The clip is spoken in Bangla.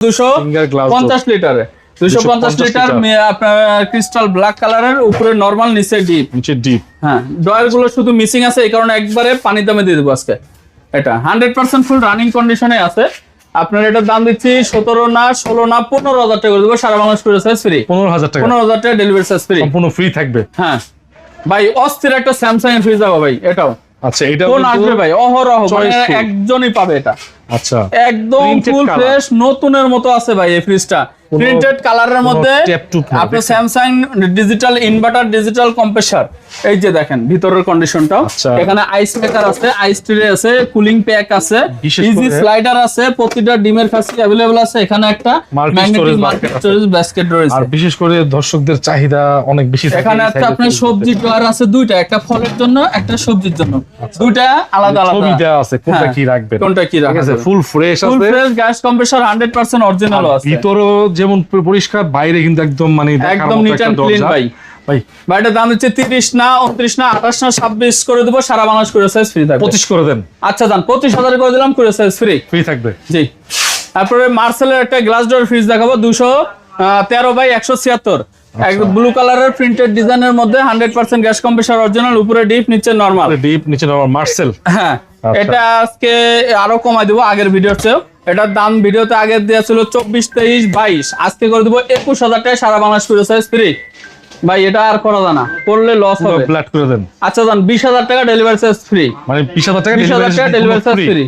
250 লিটারে 250 লিটার আপনার ক্রিস্টাল ব্ল্যাক কালারের, উপরে নরমাল, নিচে ডিপ। হ্যাঁ, ডয়ার গুলো শুধু মিসিং আছে, এই কারণে একবারে পানি দামে দিয়ে দেবো আজকে। এটা 100% ফুল রানিং কন্ডিশনে আছে। আপনার এটার দাম দিচ্ছি 17 না 16 না 15,000 টাকা করে দেবো, সারা বাংলাদেশ করে সার্ভিস ফ্রি। 15,000 টাকা ডেলিভারি চার্জ ফ্রি, সম্পূর্ণ ফ্রি থাকবে। হ্যাঁ ভাই, অস্থির একটা স্যামসাং এর ফ্রিজ যাবো ভাই। এটাও আচ্ছা, এটা কোন আসবে ভাই, অহরহ একজনই পাবে এটা। আচ্ছা, একদম ফুল ফ্রেশ নতুনের মতো আছে ভাই এই ফ্রিজটা। প্রিন্টেড কালারের মধ্যে আপনার Samsung digital inverter, digital compressor. এই যে দেখেন ভিতরের কন্ডিশনটাও, এখানে আইস মেকার আছে, আইস ট্রে আছে, কুলিং প্যাক আছে, ইজি স্লাইডার আছে, প্রতিটা ডিমের কাছে अवेलेबल আছে। এখানে একটা ম্যাগনেটিক স্টোরেজ বাস্কেট রয়েছে। আর বিশেষ করে দর্শকদের চাহিদা অনেক বেশি থাকে। এখানে একটা আপনার সবজি ড্রয়ার আছে দুইটা, একটা ফলের জন্য, একটা সবজির জন্য, দুইটা আলাদা আলাদা সুবিধা আছে, কোনটা কি রাখবেন, কোনটা কি রাখবেন। ঠিক আছে, ফুল ফ্রেশ আছে, full fresh gas compressor 100% original আছে। ভিতরও যেমন পরিষ্কার, বাইরে কিন্তু একদম মানে একদম নিট এন্ড ক্লিন ভাই। ভাইটার দাম হচ্ছে 30 না 29 না 28 না 26 করে দেবো, সারা বাংলাদেশ করে সাইজ ফ্রি থাকবে। 25 করে দেন। আচ্ছা যান, 25,000 করে দিলাম, করে সাইজ ফ্রি থাকবে। জি। তারপরে মার্সেলের একটা গ্লাস ডোর ফ্রিজ দেখাবো, 213/176, একদম ব্লু কালারের প্রিন্টেড ডিজাইনের মধ্যে, 100% গ্যাস কম্প্রেসর অরিজিনাল, উপরে ডিপ নিচে নরমাল। মার্সেল। হ্যাঁ, এটা আজকে আরো কমাই দেবো আগের ভিডিওর চেয়ে। এটার দাম ভিডিওতে আগে দেওয়া ছিল 24, 23, 22, আজকে করে দেবো 21,000 টাকা, সারা বাংলাদেশ করে সাইজ ফ্রি। ভাই এটা আর করা যায় না, করলে লস হবে। ফ্ল্যাট করে দেন। আচ্ছা যান, 20,000 টাকা ডেলিভারি চার্জ ফ্রি, মানে 20,000 টাকা ডেলিভারি চার্জ ফ্রি।